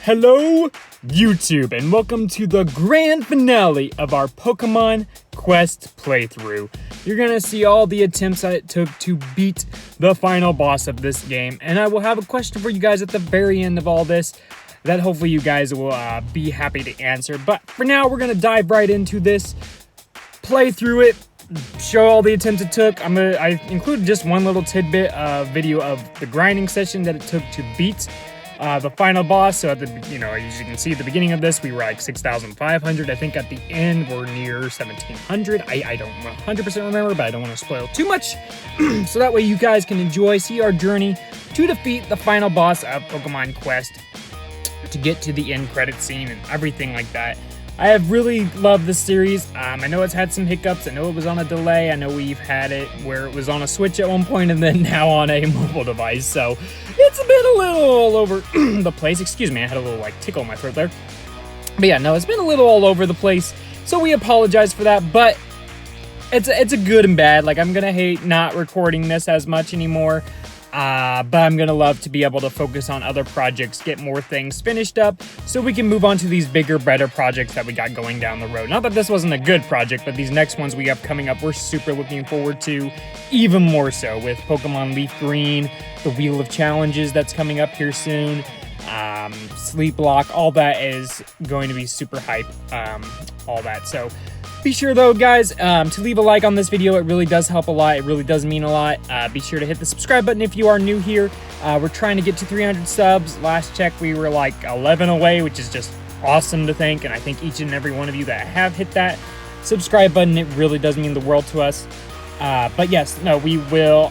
Hello, YouTube, and welcome to the grand finale of our Pokemon Quest playthrough. You're gonna see all the attempts it took to beat the final boss of this game, and I will have a question for you guys at the very end of all this that hopefully you guys will be happy to answer. But for now, we're gonna dive right into this, play through it, show all the attempts it took. I included just one little tidbit of video of the grinding session that it took to beat the final boss. So at the, as you can see at the beginning of this, we were like 6,500. I think at the end we're near 1,700. I don't 100% remember, but I don't want to spoil too much. So that way you guys can see our journey to defeat the final boss of Pokemon Quest, to get to the end credit scene and everything like that. I have really loved this series. I know it's had some hiccups. I know it was on a delay. I know we've had it where it was on a Switch at one point and then now on a mobile device. So it's been a little all over the place. Excuse me, I had a little tickle in my throat there. But yeah, no, it's been a little all over the place. So we apologize for that, but it's a good and bad. I'm gonna hate not recording this as much anymore. But I'm gonna love to be able to focus on other projects, get more things finished up, so we can move on to these bigger, better projects that we got going down the road. Not that this wasn't a good project, but these next ones we have coming up, we're super looking forward to, even more so with Pokemon Leaf Green, the Wheel of Challenges that's coming up here soon, Sleep Block, all that is going to be super hype, all that. So be sure though, guys, to leave a like on this video. It really does help a lot. It really does mean a lot. Be sure to hit the subscribe button if you are new here. We're trying to get to 300 subs. Last check, we were 11 away, which is just awesome to think. And I thank each and every one of you that have hit that subscribe button. It really does mean the world to us. But yes, no, we will,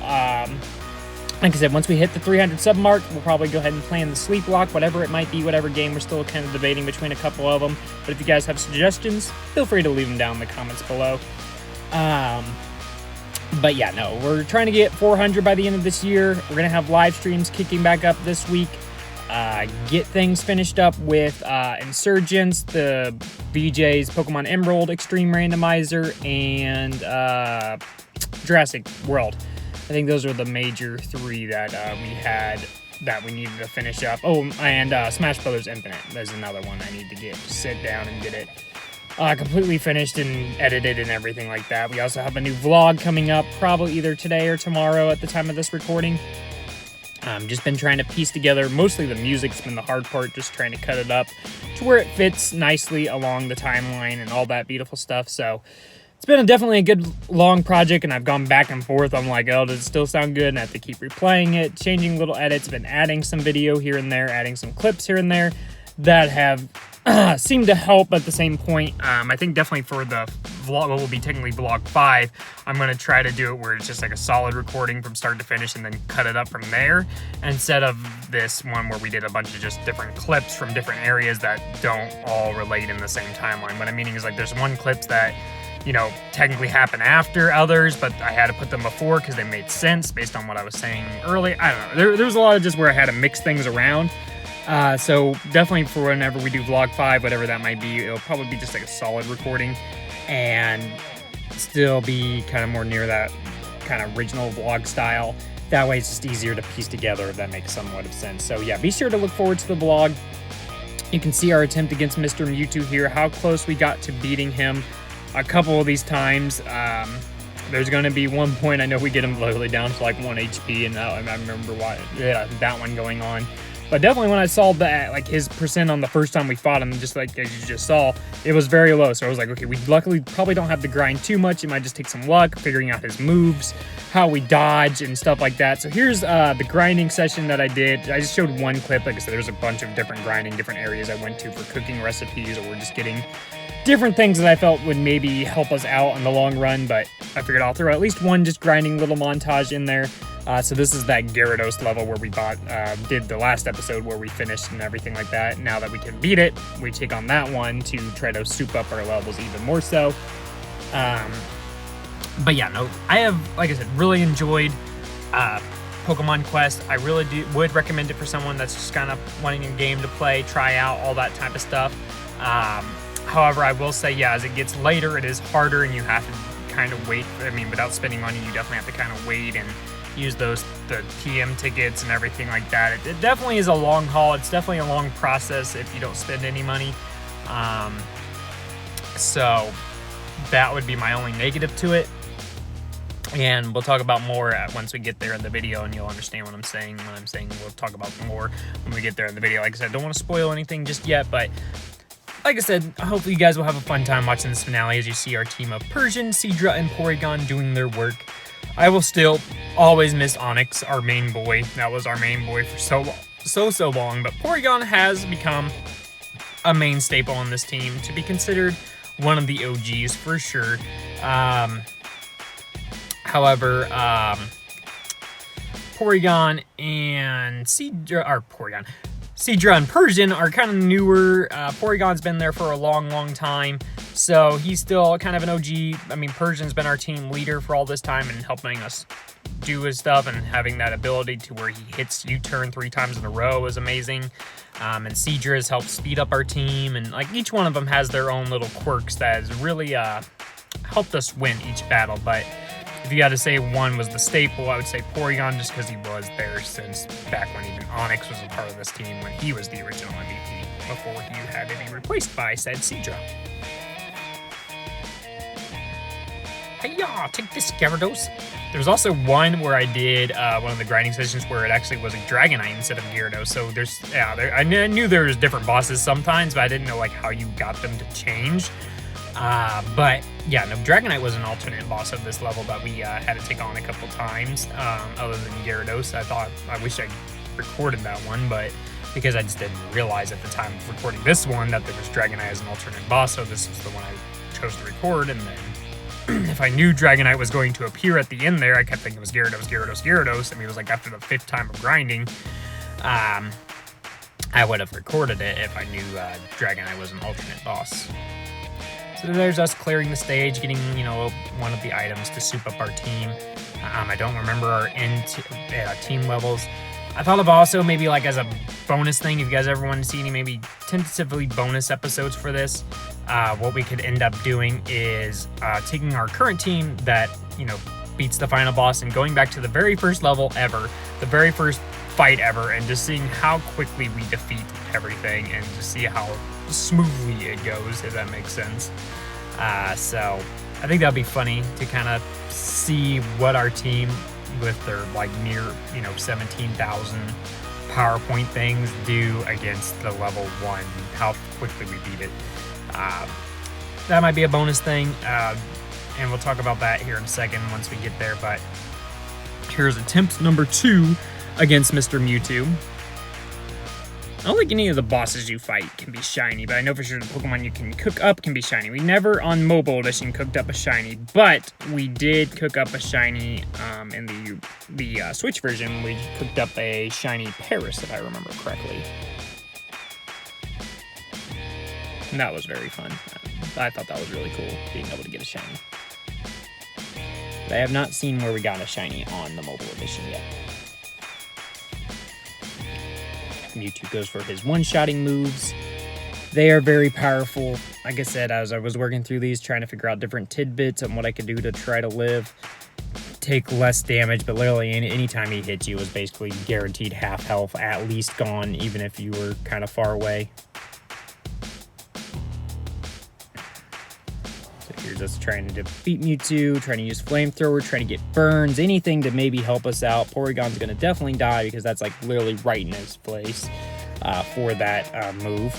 like I said, once we hit the 300 sub mark, we'll probably go ahead and plan the Sleep Block, whatever it might be, whatever game. We're still kind of debating between a couple of them. But if you guys have suggestions, feel free to leave them down in the comments below. But yeah, no, we're trying to get 400 by the end of this year. We're going to have live streams kicking back up this week. Get things finished up with Insurgents, the VJ's Pokemon Emerald Extreme Randomizer, and Jurassic World. I think those are the major three that we had that we needed to finish up. Oh, and Smash Brothers Infinite. There's another one I need to get. Sit down and get it completely finished and edited and everything like that. We also have a new vlog coming up, probably either today or tomorrow at the time of this recording. Just been trying to piece together, mostly the music's been the hard part, just trying to cut it up to where it fits nicely along the timeline and all that beautiful stuff. So it's been definitely a good long project, and I've gone back and forth. I'm like, oh, does it still sound good? And I have to keep replaying it, changing little edits, been adding some video here and there, adding some clips here and there that have seemed to help at the same point. I think definitely for the vlog, what will be technically vlog 5, I'm going to try to do it where it's just a solid recording from start to finish and then cut it up from there, instead of this one where we did a bunch of just different clips from different areas that don't all relate in the same timeline. What I'm meaning is there's one clips that technically happen after others, but I had to put them before because they made sense based on what I was saying early. I don't know. There was a lot of just where I had to mix things around. So definitely for whenever we do vlog 5, whatever that might be, it'll probably be just a solid recording and still be kind of more near that kind of original vlog style. That way it's just easier to piece together, if that makes somewhat of sense. So yeah, be sure to look forward to the vlog. You can see our attempt against Mr. Mewtwo here, how close we got to beating him a couple of these times. There's going to be one point, I know we get him literally down to 1 HP, and I remember that one going on. But definitely when I saw that, his percent on the first time we fought him, just as you just saw, it was very low. So I was like, okay, we luckily probably don't have to grind too much. It might just take some luck, figuring out his moves, how we dodge and stuff like that. So here's the grinding session that I did. I just showed one clip. Like I said, there's a bunch of different grinding, different areas I went to for cooking recipes, or just getting different things that I felt would maybe help us out in the long run. But I figured I'll throw at least one just grinding little montage in there. So this is that Gyarados level where we did the last episode where we finished and everything like that. Now that we can beat it, we take on that one to try to soup up our levels even more so. But yeah, no, I have, like I said, really enjoyed Pokemon Quest. I really would recommend it for someone that's just kind of wanting a game to play, try out, all that type of stuff. However, I will say, yeah, as it gets later, it is harder and you have to kind of wait. I mean, without spending money, you definitely have to kind of wait and use the TM tickets and everything like that. It definitely is a long haul. It's definitely a long process if you don't spend any money. So that would be my only negative to it. And we'll talk about more once we get there in the video, and you'll understand what I'm saying. When I'm saying we'll talk about more when we get there in the video. Like I said, don't want to spoil anything just yet, but like I said, hopefully you guys will have a fun time watching this finale as you see our team of Persian, Seadra, and Porygon doing their work. I will still always miss Onyx, our main boy. That was our main boy for so long. But Porygon has become a main staple on this team, to be considered one of the OGs for sure. However, Porygon and Seadra and Persian are kind of newer. Porygon's been there for a long time, so he's still kind of an OG. I mean, Persian's been our team leader for all this time and helping us do his stuff, and having that ability to where he hits U-turn 3 times in a row is amazing. And Seadra has helped speed up our team, and like each one of them has their own little quirks that has really helped us win each battle. But if you had to say one was the staple, I would say Porygon, just because he was there since back when even Onyx was a part of this team, when he was the original MVP, before he had to be replaced by said Seadra. Hey-ya, take this, Gyarados. There's also one where I did one of the grinding sessions where it actually was a Dragonite instead of Gyarados. So I knew there was different bosses sometimes, but I didn't know like how you got them to change. But yeah, no, Dragonite was an alternate boss of this level that we had to take on a couple times, other than Gyarados. I wish I recorded that one, but because I just didn't realize at the time of recording this one that there was Dragonite as an alternate boss, so this was the one I chose to record. And then if I knew Dragonite was going to appear at the end there, I kept thinking it was Gyarados. I mean, it was like after the 5th time of grinding, I would have recorded it if I knew Dragonite was an alternate boss. So there's us clearing the stage, getting, one of the items to soup up our team. I don't remember our team levels. I thought of also maybe like as a bonus thing, if you guys ever want to see any maybe tentatively bonus episodes for this, what we could end up doing is taking our current team that, beats the final boss and going back to the very first level ever, the very first fight ever, and just seeing how quickly we defeat everything and just see how smoothly it goes, if that makes sense. So I think that'd be funny to kind of see what our team with their like near 17,000 PowerPoint things do against the level 1, how quickly we beat it. That might be a bonus thing, and we'll talk about that here in a second once we get there. But here's attempt number 2 against Mr. Mewtwo. I don't think any of the bosses you fight can be shiny, but I know for sure the Pokemon you can cook up can be shiny. We never on Mobile Edition cooked up a shiny, but we did cook up a shiny in the Switch version. We cooked up a shiny Paris, if I remember correctly. And that was very fun. I thought that was really cool, being able to get a shiny. But I have not seen where we got a shiny on the Mobile Edition yet. Mewtwo goes for his one-shotting moves. They are very powerful. Like I said, as I was working through these, trying to figure out different tidbits on what I could do to try to live, take less damage, but literally anytime he hits you was basically guaranteed half health, at least gone, even if you were kind of far away. So here's us trying to defeat Mewtwo, trying to use Flamethrower, trying to get burns, anything to maybe help us out. Porygon's going to definitely die because that's like literally right in his place for that move.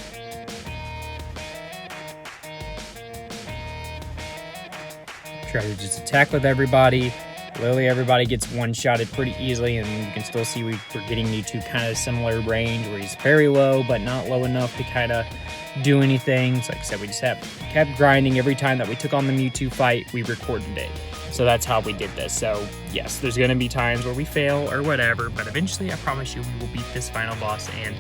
Try to just attack with everybody. Literally everybody gets one-shotted pretty easily, and you can still see we're getting Mewtwo kind of similar range where he's very low, but not low enough to kind of do anything. So like I said, we just kept grinding. Every time that we took on the Mewtwo fight, we recorded it. So that's how we did this. So yes, there's going to be times where we fail or whatever, but eventually I promise you we will beat this final boss and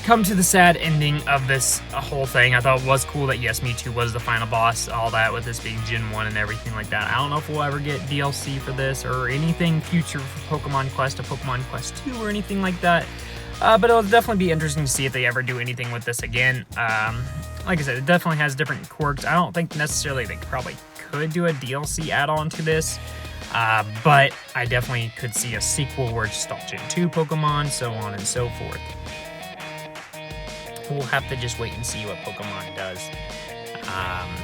come to the sad ending of this whole thing. I thought it was cool that yes, Mewtwo was the final boss, all that with this being Gen 1 and everything like that. I don't know if we'll ever get DLC for this or anything future for Pokemon Quest or Pokemon Quest 2 or anything like that. But it'll definitely be interesting to see if they ever do anything with this again. Like I said, it definitely has different quirks. I don't think necessarily they probably could do a DLC add-on to this. But I definitely could see a sequel where it's just all Gen 2 Pokemon, so on and so forth. We'll have to just wait and see what Pokemon does.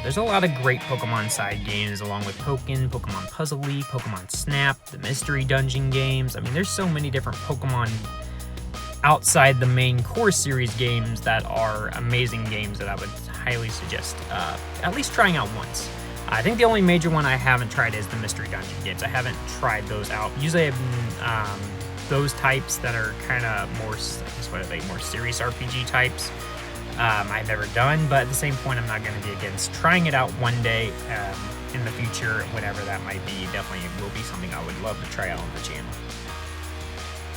There's a lot of great Pokemon side games, along with Pokemon Puzzle League, Pokemon Snap, the Mystery Dungeon games. I mean, there's so many different Pokemon outside the main core series games that are amazing games that I would highly suggest at least trying out once. I think the only major one I haven't tried is the Mystery Dungeon games. I haven't tried those out. Usually I've been, those types that are kind of more, what are they, more serious RPG types, I've never done, but at the same point, I'm not going to be against trying it out one day in the future, whatever that might be. Definitely will be something I would love to try out on the channel.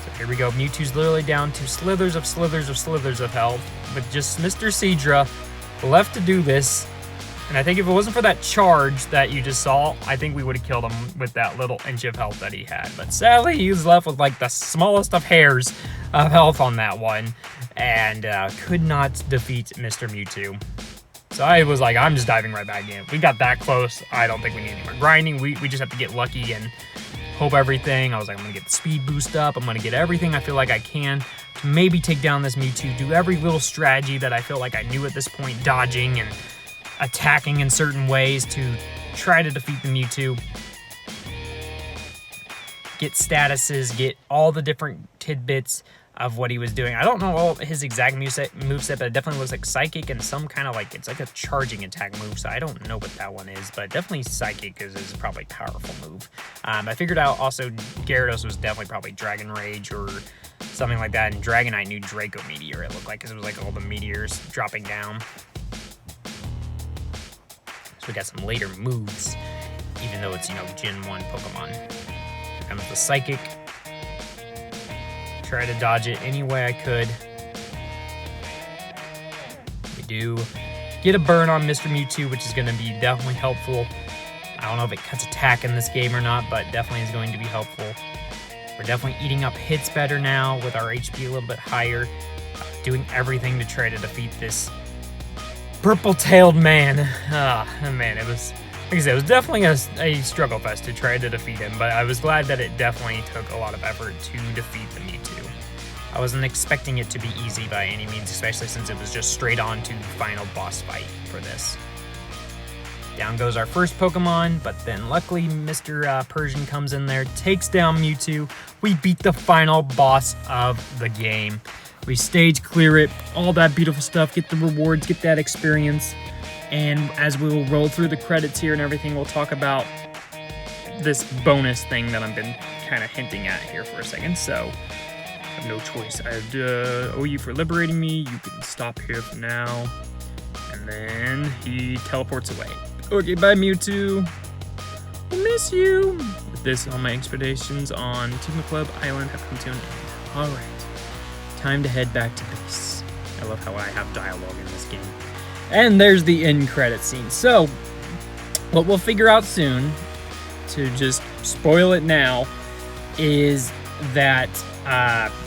So here we go. Mewtwo's literally down to slithers of health, with just Mr. Seadra left to do this. And I think if it wasn't for that charge that you just saw, I think we would have killed him with that little inch of health that he had. But sadly, he was left with like the smallest of hairs of health on that one, and could not defeat Mr. Mewtwo. So I was like, I'm just diving right back in. We got that close. I don't think we need any more grinding. We just have to get lucky and hope everything. I was like, I'm going to get the speed boost up. I'm going to get everything I feel like I can to maybe take down this Mewtwo, do every little strategy that I feel like I knew at this point, dodging and attacking in certain ways to try to defeat the Mewtwo. Get statuses, get all the different tidbits of what he was doing. I don't know all his exact moveset, but it definitely looks like Psychic and some kind of like, it's like a charging attack move, so I don't know what that one is, but definitely Psychic is probably a powerful move. I figured out also Gyarados was definitely probably Dragon Rage or something like that, and Dragonite knew Draco Meteor, it looked like, because it was like all the meteors dropping down. So we got some later moves, even though it's, you know, Gen 1 Pokemon. Here comes the Psychic. Try to dodge it any way I could. We do get a burn on Mr. Mewtwo, which is going to be definitely helpful. I don't know if it cuts attack in this game or not, but definitely is going to be helpful. We're definitely eating up hits better now with our HP a little bit higher. Doing everything to try to defeat this purple-tailed man. Man, it was, like I said, it was definitely a struggle fest to try to defeat him, but I was glad that it definitely took a lot of effort to defeat the Mewtwo. I wasn't expecting it to be easy by any means, especially since it was just straight on to the final boss fight for this. Down goes our first Pokemon, but then luckily Mr. Persian comes in there, takes down Mewtwo. We beat the final boss of the game. We stage clear it, all that beautiful stuff, get the rewards, get that experience. And as we will roll through the credits here and everything, we'll talk about this bonus thing that I've been kind of hinting at here for a second. So I have no choice. I owe you for liberating me. You can stop here for now. And then he teleports away. Okay, bye Mewtwo. We'll miss you. With this, all my expeditions on Tigma Club Island have come to an end. All right. Time to head back to base. I love how I have dialogue in this game. And there's the end credit scene. So, what we'll figure out soon, to just spoil it now, is that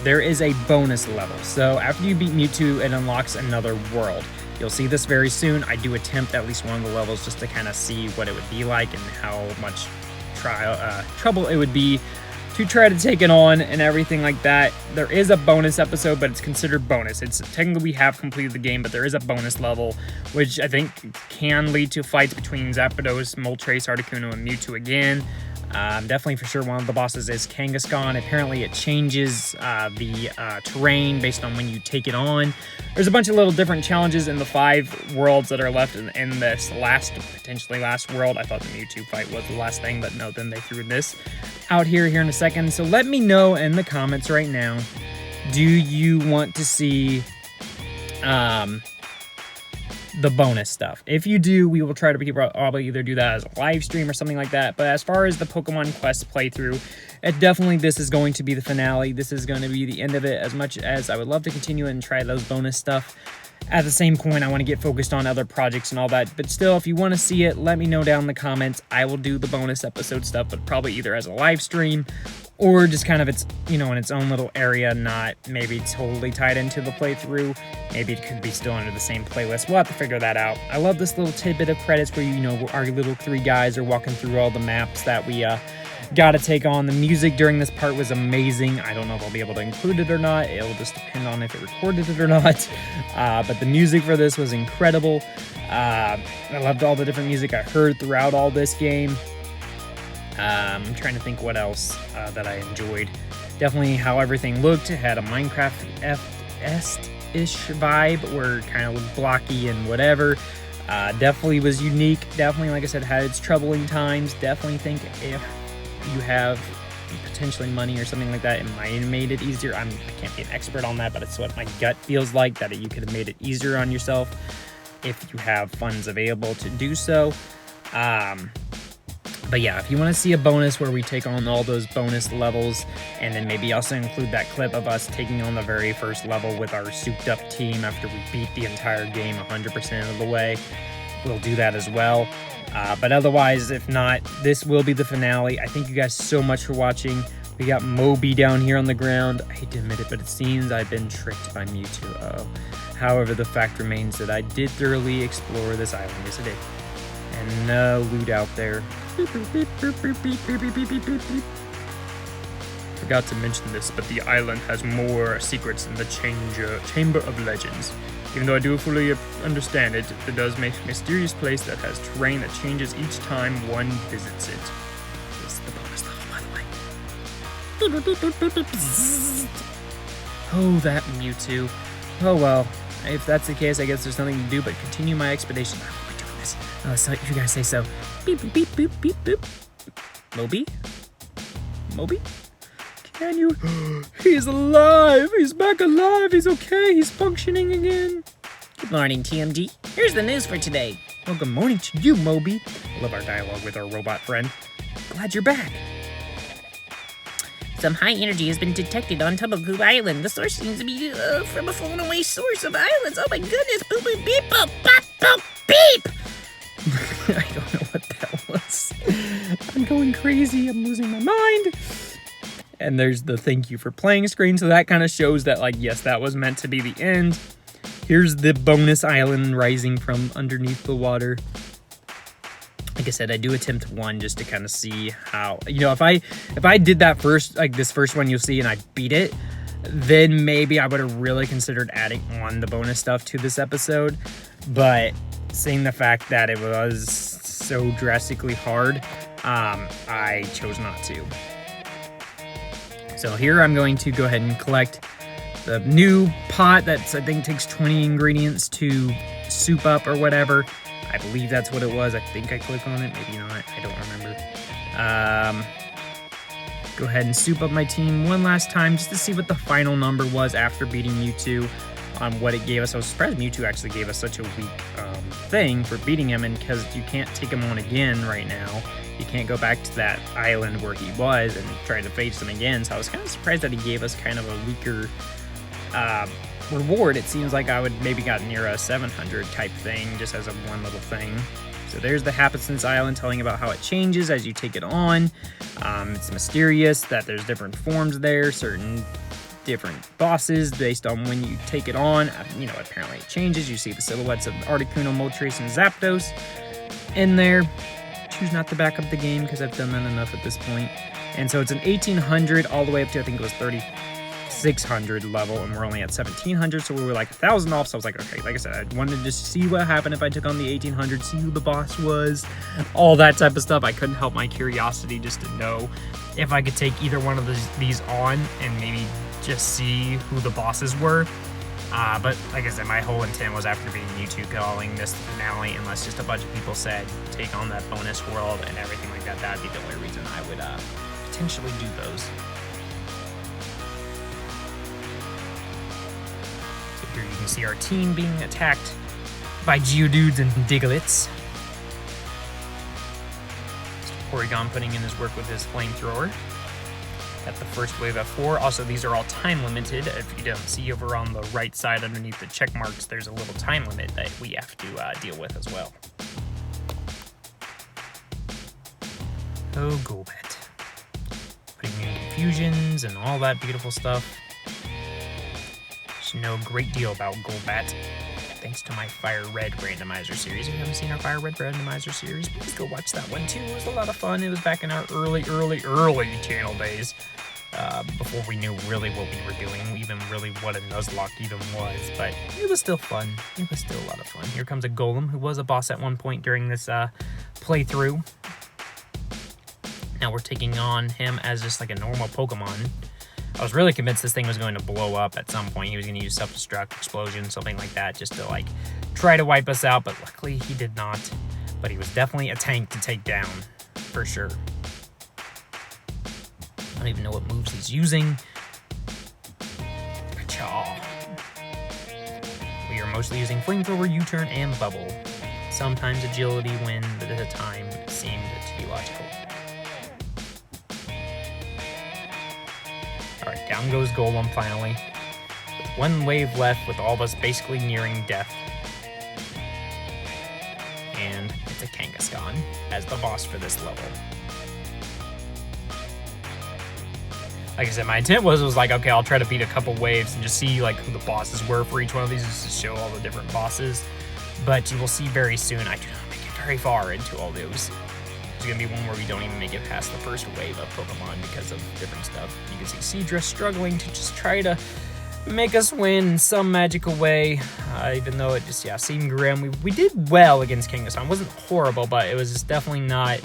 there is a bonus level. So, after you beat Mewtwo, it unlocks another world. You'll see this very soon. I do attempt at least one of the levels just to kind of see what it would be like and how much trouble it would be to try to take it on and everything like that. There is a bonus episode, but it's considered bonus. It's technically we have completed the game, but there is a bonus level, which I think can lead to fights between Zapdos, Moltres, Articuno, and Mewtwo again. Definitely for sure one of the bosses is Kangaskhan. Apparently it changes the terrain based on when you take it on. There's a bunch of little different challenges in the 5 worlds that are left in this potentially last world. I thought the Mewtwo fight was the last thing, but no, then they threw this out here in a second. So let me know in the comments right now, do you want to see the bonus stuff? If you do, we will try to probably either do that as a live stream or something like that. But as far as the Pokemon Quest playthrough, this is going to be the finale. This is going to be the end of it. As much as I would love to continue and try those bonus stuff, at the same point, I want to get focused on other projects and all that. But still, if you want to see it, let me know down in the comments. I will do the bonus episode stuff, but probably either as a live stream or just kind of in its own little area, not maybe totally tied into the playthrough. Maybe it could be still under the same playlist. We'll have to figure that out. I love this little tidbit of credits where, our little 3 guys are walking through all the maps that we Gotta take on. The music during this part was amazing. I don't know if I'll be able to include it or not. It'll just depend on if it recorded it or not. But the music for this was incredible. I loved all the different music I heard throughout all this game. I'm trying to think what else that I enjoyed. Definitely how everything looked. It had a Minecraft F-ish vibe, where kind of looked blocky and whatever. Definitely was unique. Definitely, like I said, had its troubling times. Definitely think if you have potentially money or something like that, it might have made it easier. I can't be an expert on that, but it's what my gut feels like, that you could have made it easier on yourself if you have funds available to do so. But yeah, if you want to see a bonus where we take on all those bonus levels, and then maybe also include that clip of us taking on the very first level with our souped up team after we beat the entire game 100% of the way, we'll do that as well. But otherwise, if not, this will be the finale. I thank you guys so much for watching. We got Moby down here on the ground. I hate to admit it, but it seems I've been tricked by Mewtwo. However, the fact remains that I did thoroughly explore this island. Yes, I did. And no loot out there. Forgot to mention this, but the island has more secrets than the Chamber of Legends. Even though I do fully understand it, it does make a mysterious place that has terrain that changes each time one visits it. This is the bonus level, by the way. Oh, that Mewtwo. Oh well, if that's the case, I guess there's nothing to do but continue my expedition. I won't be doing this. So if you guys say so. Beep, beep, beep, beep, beep. Moby? Moby? Can you? He's alive! He's back alive! He's okay! He's functioning again! Good morning, TMG. Here's the news for today. Well, good morning to you, Moby. I love our dialogue with our robot friend. Glad you're back. Some high energy has been detected on Tumblecoo Island. The source seems to be from a fallen away source of islands. Oh my goodness! Boop boop beep boop bop boop beep! I don't know what that was. I'm going crazy. I'm losing my mind. And there's the thank you for playing screen. So that kind of shows that, like, yes, that was meant to be the end. Here's the bonus island rising from underneath the water. Like I said, I do attempt one just to kind of see how, you know, if I did that first, like this first one you'll see, and I beat it, then maybe I would have really considered adding on the bonus stuff to this episode. But seeing the fact that it was so drastically hard, I chose not to. So here I'm going to go ahead and collect the new pot that's, I think, takes 20 ingredients to soup up or whatever. I believe that's what it was. I think I click on it, maybe not. I don't remember. Go ahead and soup up my team one last time just to see what the final number was after beating Mewtwo, on what it gave us. I was surprised Mewtwo actually gave us such a weak thing for beating him, and because you can't take him on again right now. You can't go back to that island where he was and try to face him again. So I was kind of surprised that he gave us kind of a weaker reward. It seems like I would maybe got near a 700 type thing just as a one little thing. So there's the Happenstance Island telling about how it changes as you take it on. It's mysterious that there's different forms there, certain different bosses based on when you take it on. You know, apparently it changes. You see the silhouettes of Articuno, Moltres, and Zapdos in there. Choose not to back up the game because I've done that enough at this point. And so it's an 1800 all the way up to, I think it was 3600 level, and we're only at 1700, so we were like 1,000 off. So I was like, okay, like I said, I wanted to just see what happened if I took on the 1800, see who the boss was, all that type of stuff. I couldn't help my curiosity just to know if I could take either one of these on and maybe just see who the bosses were. But like I said, my whole intent was, after being Mewtwo, calling this the finale, unless just a bunch of people said take on that bonus world and everything like that. That'd be the only reason I would potentially do those. So here you can see our team being attacked by Geodudes and Digglets. Porygon putting in his work with his flamethrower. At the first wave of 4. Also, these are all time limited. If you don't see over on the right side underneath the check marks, there's a little time limit that we have to deal with as well. Oh, Golbat. Putting in infusions and all that beautiful stuff. Just know a great deal about Golbat. thanks to my Fire Red randomizer series. If you haven't seen our Fire Red randomizer series, please go watch that one too. It was a lot of fun. It was back in our early channel days, before we knew really what we were doing, even really what a Nuzlocke even was, but it was still fun. It was still a lot of fun. Here comes a Golem, who was a boss at one point during this playthrough. Now we're taking on him as just like a normal Pokemon. I was really convinced this thing was going to blow up at some point. He was going to use self-destruct, explosion, something like that, just to like try to wipe us out, but luckily he did not. But he was definitely a tank to take down, for sure. I don't even know what moves he's using. Pachaw. We are mostly using Flamethrower, U-turn, and Bubble. Sometimes agility when the time seemed to be logical. Alright, down goes Golem finally. With one wave left, with all of us basically nearing death. And it's a Kangaskhan as the boss for this level. Like I said, my intent was like, okay, I'll try to beat a couple waves and just see like who the bosses were for each one of these, just to show all the different bosses. But you will see very soon, I do not make it very far into all those. There's going to be one where we don't even make it past the first wave of Pokemon because of different stuff. You can see Seadra struggling to just try to make us win in some magical way, even though it just, seemed grim. We did well against Kangaskhan. It wasn't horrible, but it was just definitely not,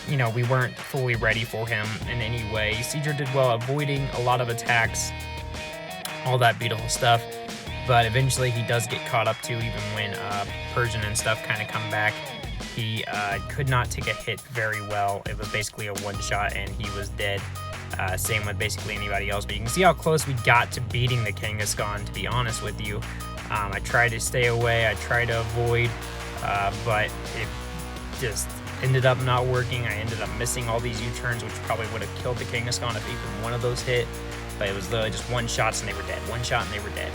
you know, we weren't fully ready for him in any way. Seadra did well avoiding a lot of attacks, all that beautiful stuff, but eventually he does get caught up to, even when Persian and stuff kind of come back. He could not take a hit very well. It was basically a one-shot and he was dead. Same with basically anybody else. But you can see how close we got to beating the Kangaskhan, to be honest with you. I tried to stay away. I tried to avoid, but it just ended up not working. I ended up missing all these U-turns, which probably would have killed the Kangaskhan if even one of those hit. But it was literally just one-shots and they were dead. One shot and they were dead.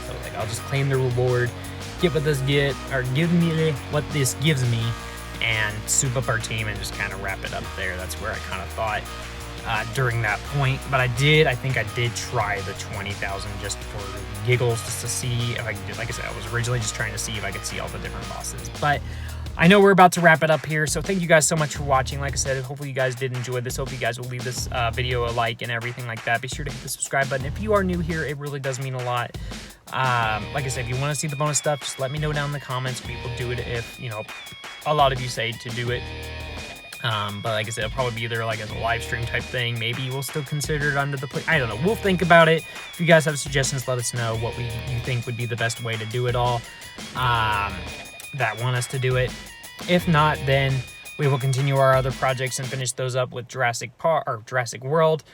So like, I'll just claim the reward. Get what this give me what this gives me, and soup up our team and just kind of wrap it up there. That's where I kind of thought during that point. But I think I did try the 20,000 just for giggles, just to see if I could do. Like I said, I was originally just trying to see if I could see all the different bosses. But I know we're about to wrap it up here, so thank you guys so much for watching. Like I said, hopefully you guys did enjoy this. Hope you guys will leave this video a like and everything like that. Be sure to hit the subscribe button. If you are new here, it really does mean a lot. Like I said, if you want to see the bonus stuff, just let me know down in the comments. We will do it if, you know, a lot of you say to do it. But like I said, it'll probably be either like as a live stream type thing. Maybe we'll still consider it under the play. I don't know. We'll think about it. If you guys have suggestions, let us know what you think would be the best way to do it all. That want us to do it. If not, then we will continue our other projects and finish those up with Jurassic World,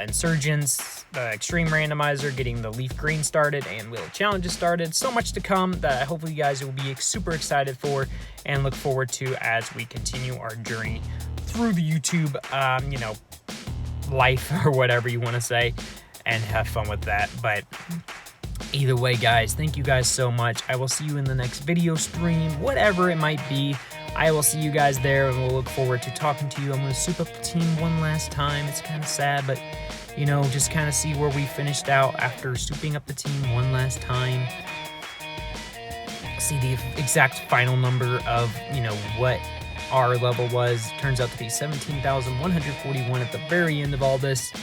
Insurgents, the Extreme Randomizer, getting the Leaf Green started, and Wheel of Challenges started. So much to come that hopefully you guys will be super excited for and look forward to as we continue our journey through the YouTube, you know, life or whatever you want to say, and have fun with that. But either way, guys, thank you guys so much. I will see you in the next video stream, whatever it might be. I will see you guys there, and we'll look forward to talking to you. I'm going to soup up the team one last time. It's kind of sad, but, you know, just kind of see where we finished out after souping up the team one last time. See the exact final number of, you know, what our level was. Turns out to be 17,141 at the very end of all this.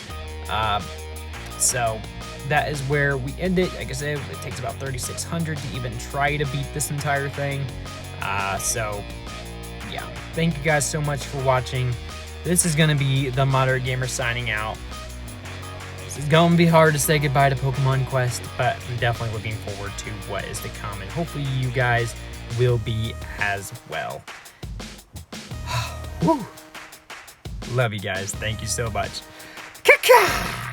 So that is where we end it. Like I said, it takes about 3,600 to even try to beat this entire thing. So yeah, thank you guys so much for watching. This is going to be the Moderate Gamer signing out. This is going to be hard to say goodbye to Pokemon Quest, but I'm definitely looking forward to what is to come, and hopefully you guys will be as well. Woo. Love you guys. Thank you so much. Kaka!